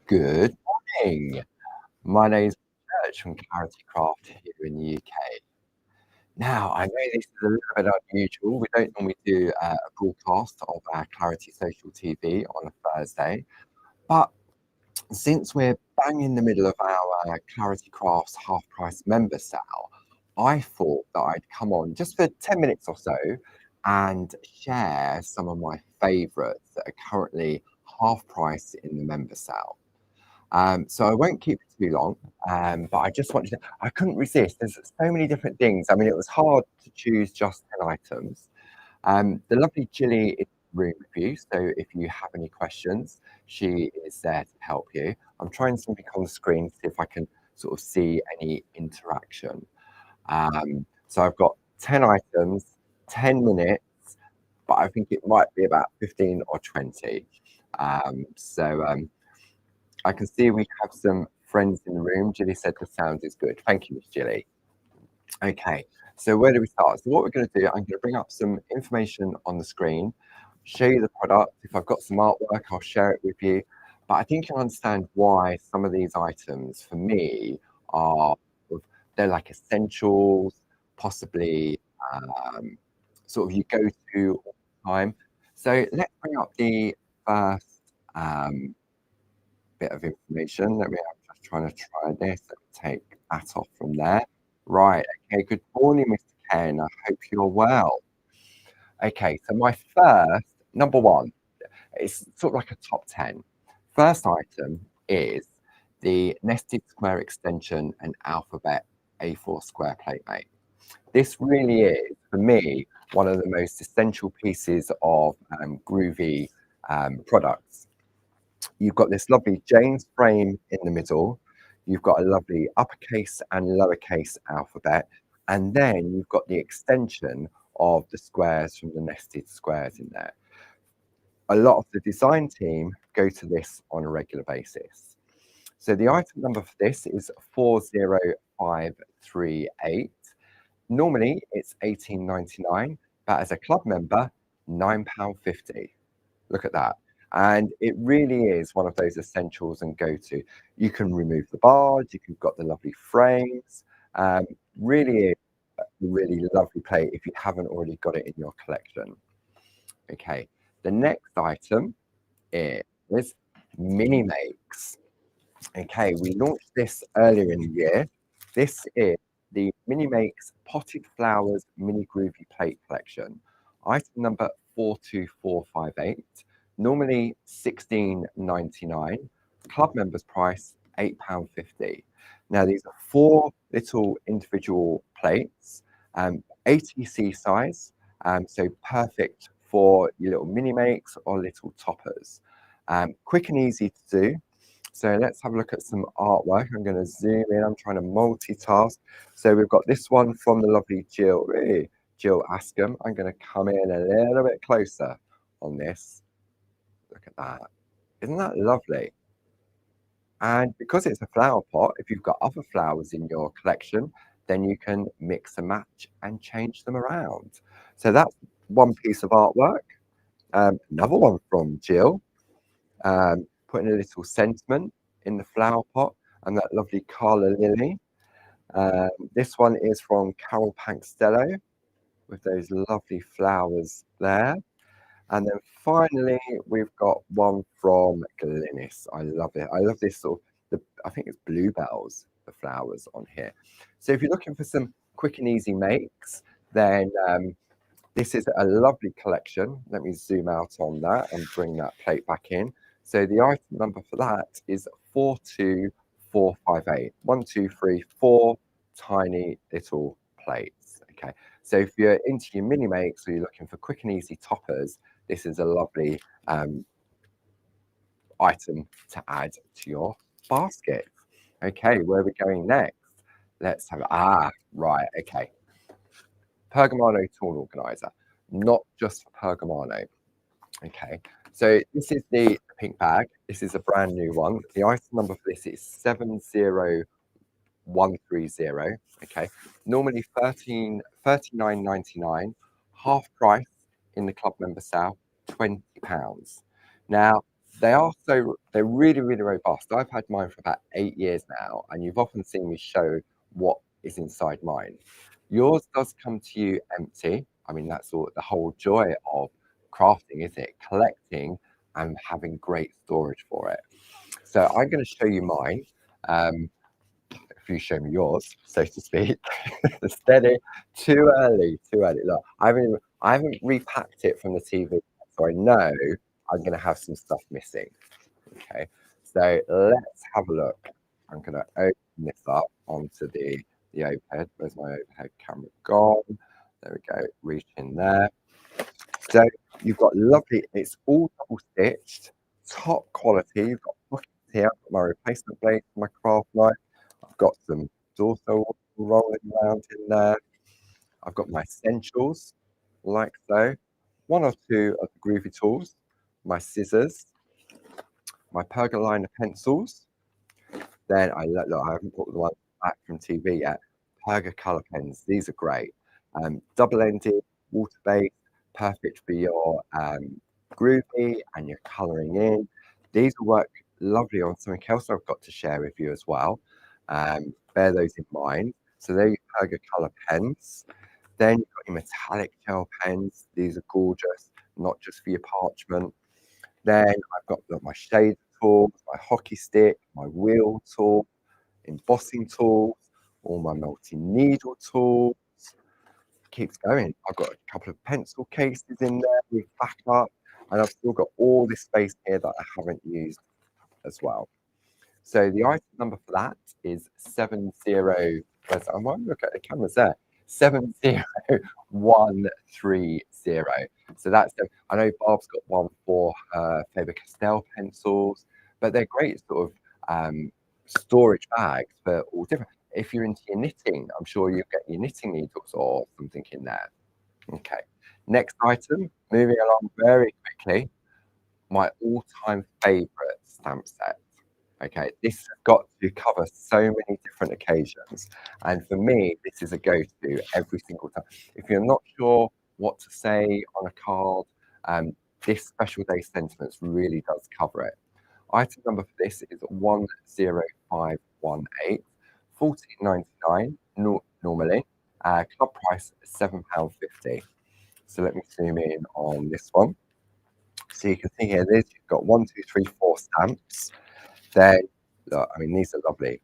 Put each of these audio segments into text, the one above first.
Good morning. My name's Church from Clarity Craft here in the UK. Now, I know this is a little bit unusual. We don't normally do a broadcast of our Clarity Social TV on a Thursday, but since we're bang in the middle of our Clarity Crafts half price member sale, I thought that I'd come on just for 10 minutes or so and share some of my favourites that are currently half price in the member sale. So I won't keep it too long, but I just wanted to, I couldn't resist. There's so many different things. I mean, it was hard to choose just 10 items. The lovely Jilly is in the room with you, so if you have any questions, she is there to help you. I'm trying something on the screen to see if I can sort of see any interaction. So I've got 10 items, 10 minutes, but I think it might be about 15 or 20. I can see we have some friends in the room. Jilly said the sound is good. Thank you, Miss Jilly. Okay, so where do we start? So what we're going to do, I'm going to bring up some information on the screen, show you the product. If I've got some artwork, I'll share it with you. But I think you'll understand why some of these items, for me, are they're like essentials, possibly sort of you go to all the time. So let's bring up the first bit of information. I'm just trying to try this. Let me take that off from there. Right. Okay. Good morning, Mr. Ken. I hope you're well. Okay. So my first, number one, it's sort of like a top 10. First item is the nested square extension and alphabet A4 square plate mate. This really is, for me, one of the most essential pieces of groovy products. You've got this lovely James frame in the middle. You've got a lovely uppercase and lowercase alphabet. And then you've got the extension of the squares from the nested squares in there. A lot of the design team go to this on a regular basis. So the item number for this is 40538. Normally it's £18.99, but as a club member, £9.50. Look at that. And it really is one of those essentials and go-to. You can remove the bars, you've got the lovely frames. Really is a really lovely plate if you haven't already got it in your collection. Okay, the next item is mini makes. Okay, we launched this earlier in the year. This is the Mini Makes Potted Flowers Mini Groovy Plate Collection. Item number 42458. Normally £16.99. Club members price £8.50. Now these are 4 little individual plates, ATC size, so perfect for your little mini makes or little toppers. Quick and easy to do. So let's have a look at some artwork. I'm going to zoom in. I'm trying to multitask. So we've got this one from the lovely Jill, Jill Askham. I'm going to come in a little bit closer on this. Look at that. Isn't that lovely? And because it's a flower pot, if you've got other flowers in your collection, then you can mix and match and change them around. So that's one piece of artwork. Another one from Jill. Putting a little sentiment in the flower pot and that lovely Carla Lily. This one is from Carol Pankstello with those lovely flowers there. And then finally, we've got one from Glynis. I love it. I love this sort of, I think it's bluebells, the flowers on here. So if you're looking for some quick and easy makes, then this is a lovely collection. Let me zoom out on that and bring that plate back in. So the item number for that is 42458. 1, 2, 3, 4 tiny little plates. Okay. So if you're into your mini makes or you're looking for quick and easy toppers, this is a lovely item to add to your basket. Okay, where are we going next? Let's have, right, okay. Pergamano tool organizer, not just for Pergamano. Okay, so this is the pink bag. This is a brand new one. The item number for this is 70130. Okay, normally £39.99, half price in the club member sale, £20. Now, they're really, really robust. I've had mine for about 8 years now, and you've often seen me show what is inside mine. Yours does come to you empty. I mean, that's all the whole joy of crafting, is it? Collecting and having great storage for it. So I'm going to show you mine. Um, if you show me yours, so to speak. Steady. Too early. Too early. Look, I haven't repacked it from the TV, so I know I'm going to have some stuff missing. Okay, so let's have a look. I'm going to open this up onto the overhead. Where's my overhead camera gone? There we go. Reach in there. So you've got lovely. It's all double stitched, top quality. You've got pockets here. I've got my replacement blade, my craft knife. I've got some dorso rolling around in there. I've got my essentials, like so. One or two of the groovy tools, my scissors, my pergaliner pencils. Then look, I haven't put the one back from TV yet. Perga colour pens. These are great. Double-ended, water-based, perfect for your groovy and your colouring in. These will work lovely on something else I've got to share with you as well. Bear those in mind. So there you Perga colour pens. Then you've got your metallic gel pens. These are gorgeous, not just for your parchment. Then I've got my shade tools, my hockey stick, my wheel tool, embossing tools, all my multi-needle tools. Keeps going. I've got a couple of pencil cases in there with backup, and I've still got all this space here that I haven't used as well. So the item number for that is 70. Where's I might look at the cameras there. 70130. So that's I know Barb's got one for Faber-Castell pencils, but they're great sort of storage bags for all different. If you're into your knitting, I'm sure you'll get your knitting needles or something in there. Okay. Next item, moving along very quickly, my all-time favorite stamp set. Okay, this has got to cover so many different occasions. And for me, this is a go-to every single time. If you're not sure what to say on a card, this special day sentiments really does cover it. Item number for this is 10518, £14.99 normally. Club price £7.50. So let me zoom in on this one. So you can see here, you've got 1, 2, 3, 4 stamps. Then, look, I mean, these are lovely.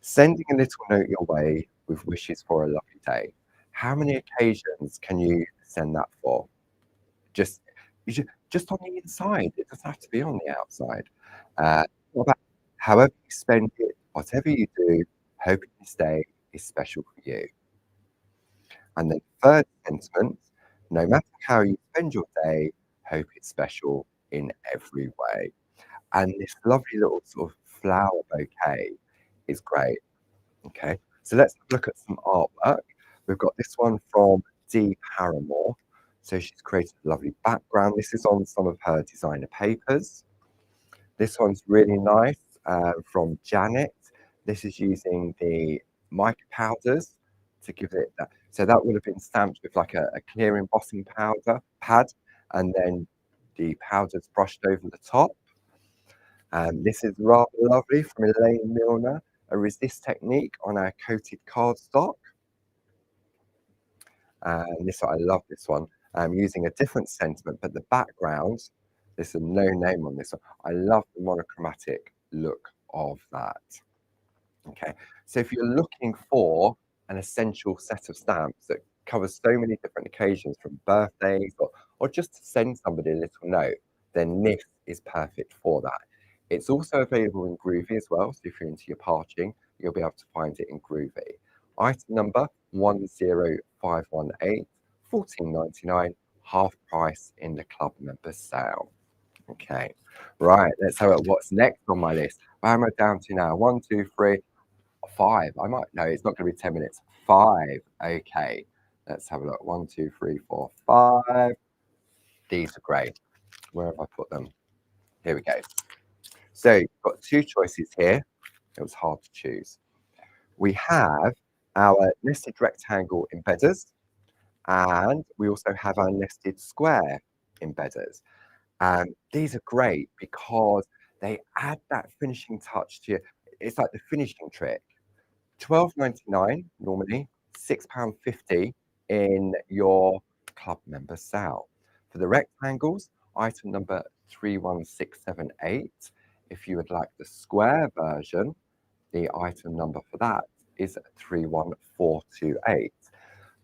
Sending a little note your way with wishes for a lovely day. How many occasions can you send that for? Just on the inside. It doesn't have to be on the outside. What about however you spend it, whatever you do, hoping this day is special for you. And then third sentiment, no matter how you spend your day, hope it's special in every way. And this lovely little sort of flower bouquet is great. Okay, so let's look at some artwork. We've got this one from Dee Paramore. So she's created a lovely background. This is on some of her designer papers. This one's really nice from Janet. This is using the mica powders to give it that. So that would have been stamped with like a clear embossing powder pad, and then the powders brushed over the top. This is rather lovely from Elaine Milner, a resist technique on our coated cardstock. And I love this one. Using a different sentiment, but the background, there's no name on this one. I love the monochromatic look of that. Okay, so if you're looking for an essential set of stamps that covers so many different occasions, from birthdays or just to send somebody a little note, then this is perfect for that. It's also available in Groovy as well, so if you're into your parching, you'll be able to find it in Groovy. Item number 10518, £14.99, half price in the club members sale. Okay, right, let's have a look. What's next on my list? Where am I down to now? 1, 2, 3, 5. No, it's not going to be 10 minutes. 5. Okay, let's have a look. 1, 2, 3, 4, 5. These are great. Where have I put them? Here we go. So you've got two choices here. It was hard to choose. We have our nested rectangle embedders, and we also have our nested square embedders. These are great because they add that finishing touch to your it's like the finishing trick. 12.99 normally, £6.50 in your club member sale. For the rectangles, item number 31678. If you would like the square version, the item number for that is 31428.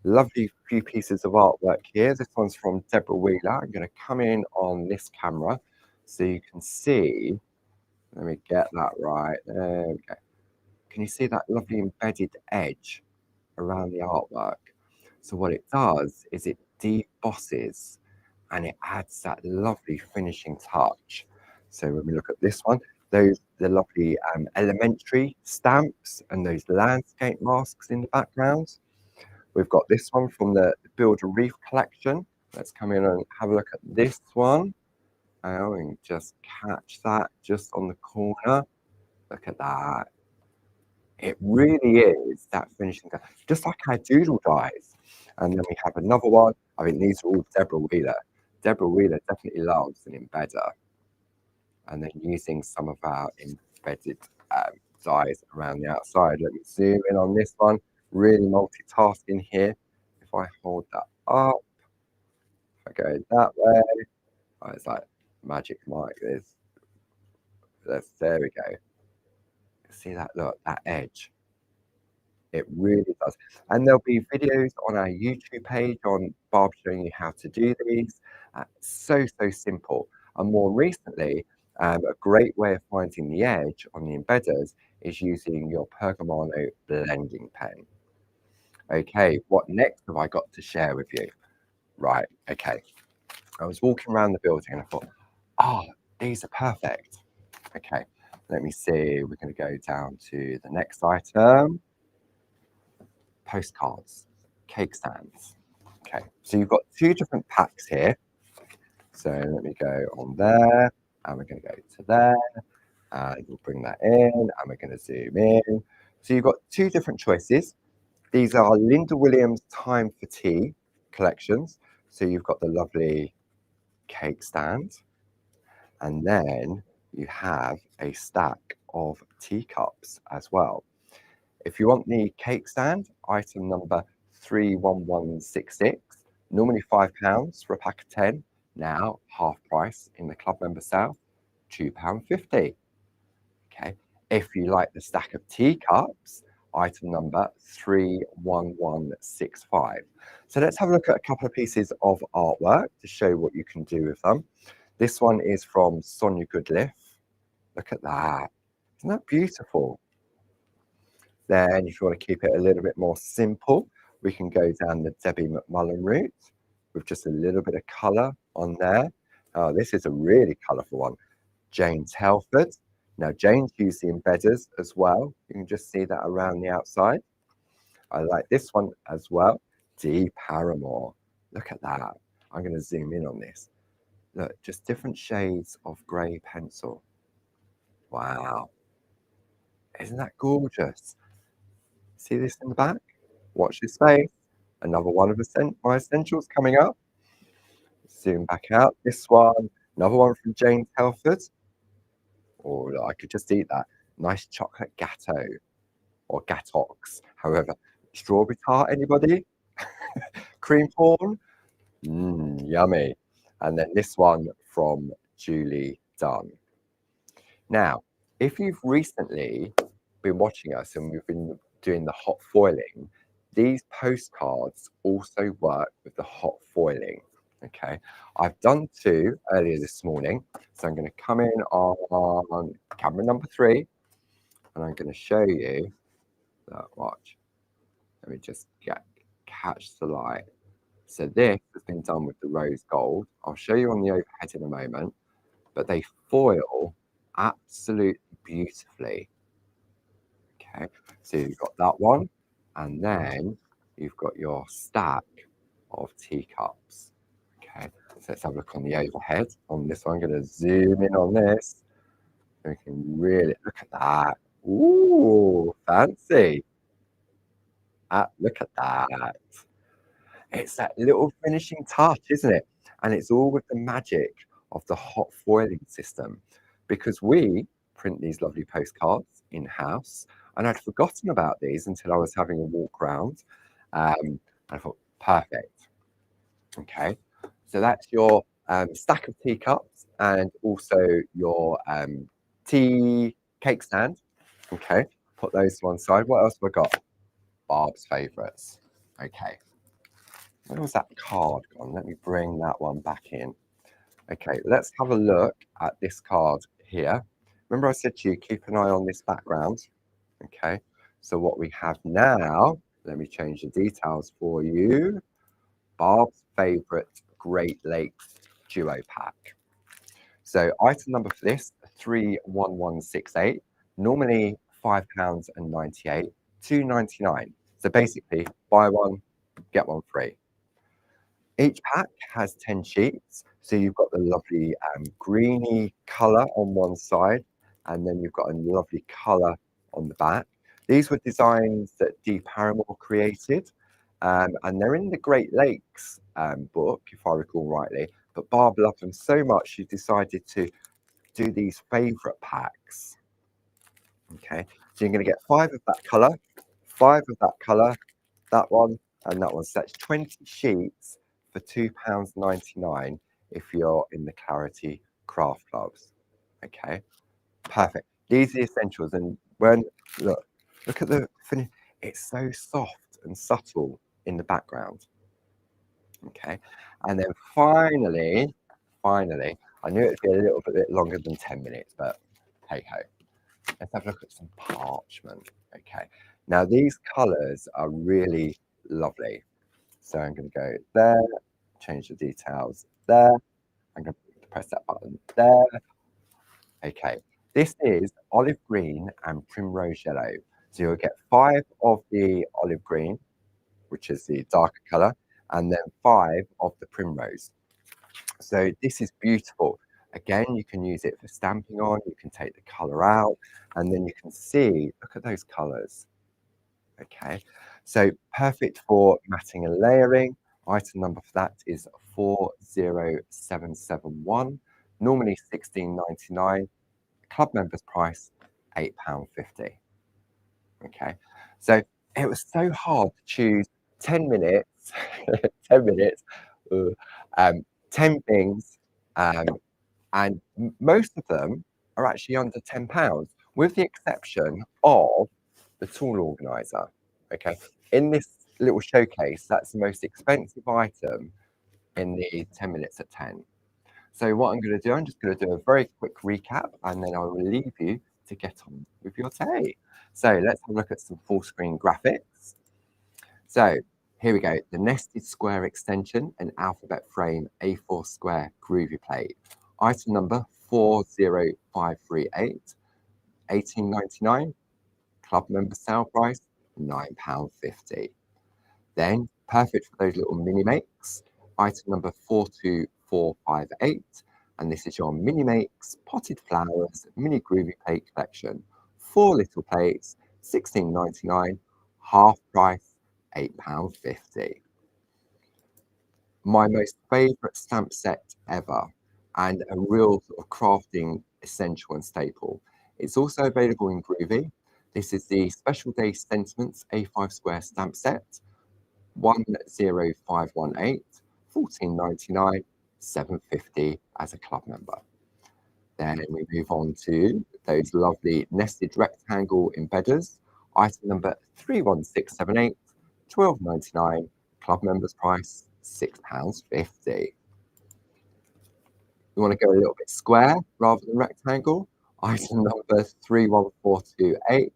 Lovely few pieces of artwork here. This one's from Deborah Wheeler. I'm going to come in on this camera so you can see. Let me get that right. There we go. Can you see that lovely embedded edge around the artwork? So what it does is it debosses and it adds that lovely finishing touch. So when we look at this one, the lovely elementary stamps and those landscape masks in the background. We've got this one from the Build a Reef collection. Let's come in and have a look at this one. And just catch that just on the corner. Look at that. It really is that finishing, just like our doodle dies. And then we have another one. I think these are all Deborah Wheeler. Deborah Wheeler definitely loves an embedder. And then using some of our embedded dies around the outside. Let me zoom in on this one. Really multitasking here. If I hold that up, if I go that way, oh, it's like magic Mike. There we go. See that? Look, that edge. It really does. And there'll be videos on our YouTube page on Barb showing you how to do these. So simple. And more recently, a great way of finding the edge on the embedders is using your Pergamano blending pen. Okay, what next have I got to share with you? Right, okay. I was walking around the building and I thought, these are perfect. Okay, let me see. We're going to go down to the next item. Postcards, cake stands. Okay, so you've got two different packs here. So let me go on there, and we're going to go to there, and we'll bring that in, and we're going to zoom in. So you've got two different choices. These are Linda Williams Time for Tea collections. So you've got the lovely cake stand, and then you have a stack of teacups as well. If you want the cake stand, item number 31166, normally £5 for a pack of 10, now half price in the club member sale, £2.50. Okay, if you like the stack of teacups, item number 31165. So let's have a look at a couple of pieces of artwork to show what you can do with them. This one is from Sonia Goodliff. Look at that. Isn't that beautiful? Then if you want to keep it a little bit more simple, we can go down the Debbie McMullen route with just a little bit of colour on there. Oh, this is a really colourful one. Jane Telford. Now, Jane's used the embedders as well. You can just see that around the outside. I like this one as well. Dee Paramore. Look at that. I'm going to zoom in on this. Look, just different shades of grey pencil. Wow. Isn't that gorgeous? See this in the back? Watch this space. Another one of my essentials coming up. Zoom back out. This one, another one from Jane Telford. Oh, I could just eat that. Nice chocolate gatto or gattox. However, strawberry tart, anybody? Cream corn? Yummy. And then this one from Julie Dunn. Now, if you've recently been watching us and we've been doing the hot foiling, these postcards also work with the hot foiling. Okay, I've done two earlier this morning, so I'm going to come in on camera number 3 and I'm going to show you that. Watch, let me just catch the light. So this has been done with the rose gold. I'll show you on the overhead in a moment, but they foil absolutely beautifully. Okay, so you've got that one, and then you've got your stack of teacups. Okay, so let's have a look on the overhead on this one. I'm going to zoom in on this. We can really look at that. Ooh, fancy. Look at that. It's that little finishing touch, isn't it? And it's all with the magic of the hot foiling system because we print these lovely postcards in-house, and I'd forgotten about these until I was having a walk around. And I thought, perfect. Okay, so that's your stack of teacups and also your tea cake stand. Okay, put those to one side. What else have I got? Barb's favourites. Okay, where was that card gone? Let me bring that one back in. Okay, let's have a look at this card here. Remember I said to you, keep an eye on this background. Okay, so what we have now, let me change the details for you. Barb's favourite Great Lakes duo pack. So item number for this, 31168, normally £5.98, £2.99. So basically, buy one, get one free. Each pack has 10 sheets, so you've got the lovely greeny colour on one side, and then you've got a lovely colour on the back. These were designs that Dee Paramore created, and they're in the Great Lakes book, if I recall rightly, but Barb loved them so much she decided to do these favourite packs. Okay, so you're going to get 5 of that colour, 5 of that colour, that one, and that one. So that's 20 sheets for £2.99 if you're in the Clarity Craft Clubs. Okay, perfect. These are the essentials, and when look at the finish, it's so soft and subtle in the background. Okay, and then finally, I knew it'd be a little bit longer than 10 minutes, but hey ho. Let's have a look at some parchment. Okay, now these colours are really lovely. So I'm going to go there, change the details there. I'm going to press that button there. Okay, this is olive green and primrose yellow. So you'll get 5 of the olive green, which is the darker colour, and then 5 of the primrose. So this is beautiful. Again, you can use it for stamping on, you can take the colour out, and then you can see, look at those colours. Okay, so perfect for matting and layering. Item number for that is 40771, normally £16.99. Club members price £8.50. Okay, so it was so hard to choose 10 minutes, 10 minutes, 10 things, and most of them are actually under £10, with the exception of the tool organizer. Okay, in this little showcase, that's the most expensive item in the 10 minutes at 10. So what I'm going to do, I'm just going to do a very quick recap, and then I will leave you to get on with your day. So let's have a look at some full screen graphics. So here we go, the nested square extension and alphabet frame A4 square groovy plate. Item number 40538, £18.99. Club member sale price £9.50. Then perfect for those little mini makes. Item number 42458, and this is your mini makes potted flowers mini groovy plate collection. 4 little plates, £16.99. Half price £8.50. My most favourite stamp set ever, and a real sort of crafting essential and staple. It's also available in groovy. This is the Special Day Sentiments A5 square stamp set, 10518, £14.99, £7.50 as a club member. Then we move on to those lovely nested rectangle embedders. Item number 31678, £12.99, club members price £6.50. You want to go a little bit square rather than rectangle. Item number 31428,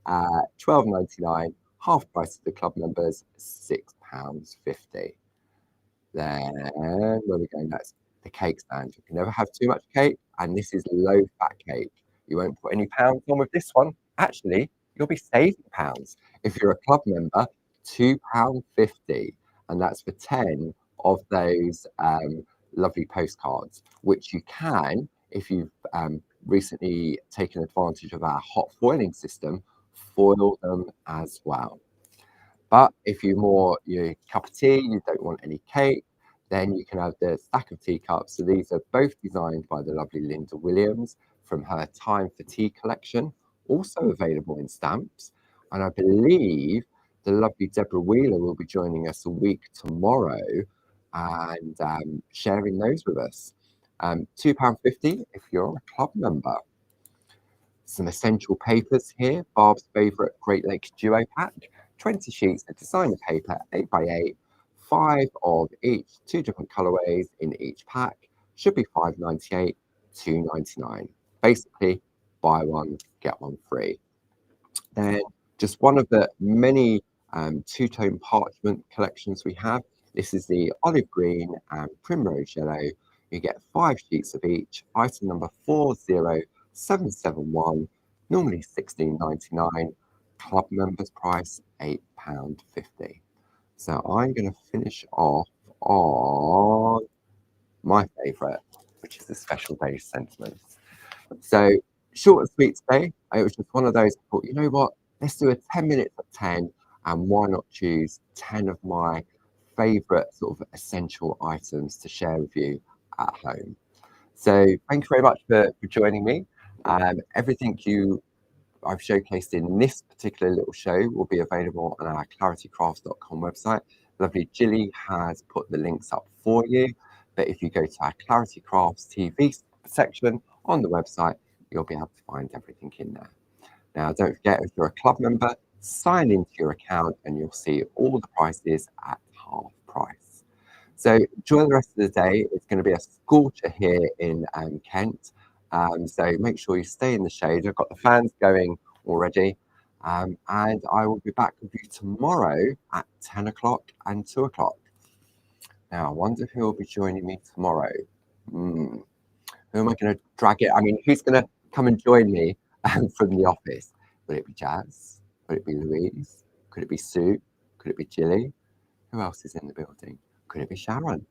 £12.99, half price to the club members, £6.50. Then where are we going next? The cake stand. You can never have too much cake, and this is low fat cake. You won't put any pounds on with this one. Actually, you'll be saving pounds. If you're a club member, £2.50, and that's for 10 of those lovely postcards, which you can, if you've recently taken advantage of our hot foiling system, foil them as well. But if you're more your cup of tea, you don't want any cake, Then you can have the stack of teacups. So these are both designed by the lovely Linda Williams from her Time for Tea collection, also available in stamps. And I believe the lovely Deborah Wheeler will be joining us a week tomorrow and sharing those with us. £2.50 if you're a club member. Some essential papers here. Barb's favourite Great Lakes Duo pack. 20 sheets of designer paper, 8x8, 5 of each, 2 different colourways in each pack. Should be £5.98, £2.99. Basically, buy one, get one free. Then just one of the many two-tone parchment collections we have. This is the olive green and primrose yellow. You get 5 sheets of each. Item number 40771, normally £16.99. Club members price £8.50. So I'm going to finish off on my favourite, which is the special day sentiments. So short and sweet today. It was just one of those. I thought, you know what? Let's do a 10 minutes at 10, and why not choose 10 of my favourite sort of essential items to share with you at home. So thank you very much for joining me. Everything I've showcased in this particular little show will be available on our claritycrafts.com website. Lovely Jilly has put the links up for you. But if you go to our Clarity Crafts TV section on the website, you'll be able to find everything in there. Now, don't forget, if you're a club member, sign into your account and you'll see all the prices at half price. So enjoy the rest of the day. It's going to be a scorcher here in Kent. So make sure you stay in the shade. I've got the fans going already. And I will be back with you tomorrow at 10 o'clock and 2 o'clock. Now, I wonder who will be joining me tomorrow. Who am I going to drag it? I mean, who's going to come and join me from the office? Will it be Jazz? Will it be Louise? Could it be Sue? Could it be Jilly? Who else is in the building? Could it be Sharon?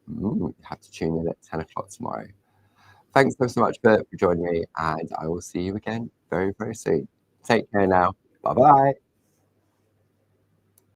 You have to tune in at 10 o'clock tomorrow. Thanks so much for joining me, and I will see you again very, very soon. Take care now. Bye-bye.